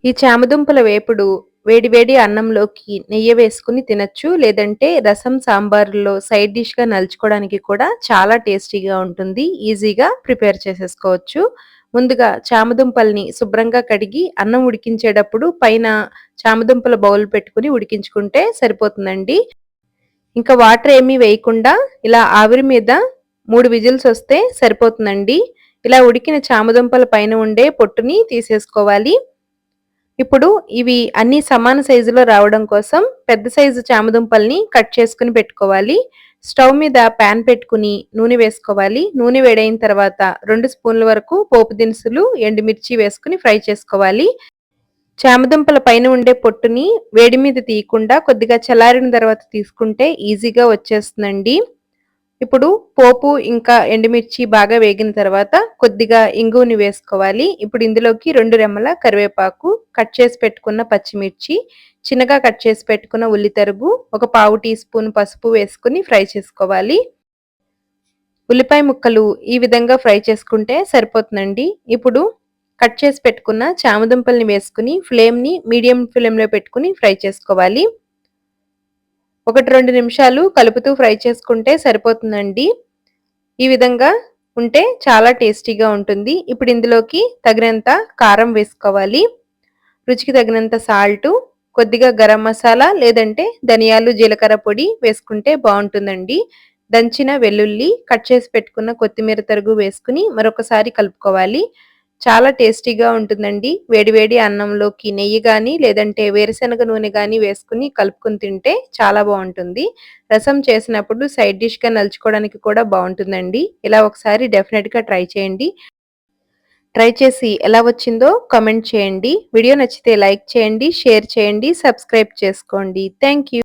ఈ చామదుంపల వేపుడు వేడి వేడి అన్నంలోకి నెయ్యి వేసుకుని తినొచ్చు. లేదంటే రసం, సాంబార్‌లో సైడ్ డిష్‌గా నలుచుకోవడానికి కూడా చాలా టేస్టీగా ఉంటుంది. ఈజీగా ప్రిపేర్ చేసేసుకోవచ్చు. ముందుగా చామదుంపల్ని శుభ్రంగా కడిగి అన్నం ఉడికించేటప్పుడు పైన చామదుంపల బౌల్ పెట్టుకొని ఉడికించుకుంటే సరిపోతుందండి. ఇంకా వాటర్ ఏమీ వేయకుండా ఇలా ఆవిరి మీద 3 విజిల్స్ వస్తే సరిపోతుందండి. ఇలా ఉడికిన చామదుంపల పైన ఉండే పొట్టుని తీసేసుకోవాలి. ఇప్పుడు ఇవి అన్నీ సమాన సైజులో రావడం కోసం పెద్ద సైజు చామదుంపల్ని కట్ చేసుకొని పెట్టుకోవాలి. స్టవ్ మీద పాన్ పెట్టుకుని నూనె వేసుకోవాలి. నూనె వేడైన తర్వాత 2 స్పూన్ల వరకు పోపు దినుసులు, ఎండుమిర్చి వేసుకొని ఫ్రై చేసుకోవాలి. చామదుంపల పైన ఉండే పొట్టుని వేడి మీద తీయకుండా కొద్దిగా చల్లారిన తర్వాత తీసుకుంటే ఈజీగా వచ్చేస్తుందండి. ఇప్పుడు పోపు ఇంకా ఎండుమిర్చి బాగా వేగిన తర్వాత కొద్దిగా ఇంగువని వేసుకోవాలి. ఇప్పుడు ఇందులోకి 2 రెమ్మల కరివేపాకు, కట్ చేసి పెట్టుకున్న పచ్చిమిర్చి, చిన్నగా కట్ చేసి పెట్టుకున్న ఉల్లి తరుగు, ఒక పావు టీ స్పూన్ పసుపు వేసుకొని ఫ్రై చేసుకోవాలి. ఉల్లిపాయ ముక్కలు ఈ విధంగా ఫ్రై చేసుకుంటే సరిపోతుందండి. ఇప్పుడు కట్ చేసి పెట్టుకున్న చామదుంపల్ని వేసుకుని ఫ్లేమ్‌ని మీడియం ఫ్లేమ్‌లో పెట్టుకొని ఫ్రై చేసుకోవాలి. 1, 2 నిమిషాలు కలుపుతూ ఫ్రై చేసుకుంటే సరిపోతుందండి. ఈ విధంగా ఉంటే చాలా టేస్టీగా ఉంటుంది. ఇప్పుడు ఇందులోకి తగినంత కారం వేసుకోవాలి. రుచికి తగినంత సాల్టు, కొద్దిగా గరం మసాలా లేదంటే ధనియాలు, జీలకర్ర పొడి వేసుకుంటే బావుంటుందండి. దంచిన వెల్లుల్లి, కట్ చేసి పెట్టుకున్న కొత్తిమీర తరుగు వేసుకొని మరొకసారి కలుపుకోవాలి. చాలా టేస్టీగా ఉంటుందండి. వేడి వేడి అన్నంలోకి నెయ్యి గాని, లేదంటే వేరుశనగ నూనె గాని వేసుకొని కలుపుకొని తింటే చాలా బావుంటుంది. రసం చేసినప్పుడు సైడ్ డిష్‌గా నలుచుకోవడానికి కూడా బావుంటుందండి. ఇలా ఒకసారి డెఫినిట్‌గా ట్రై చేయండి. ట్రై చేసి ఎలా వచ్చిందో కామెంట్ చేయండి. వీడియో నచ్చితే లైక్ చేయండి, షేర్ చేయండి, సబ్స్క్రైబ్ చేసుకోండి. Thank you.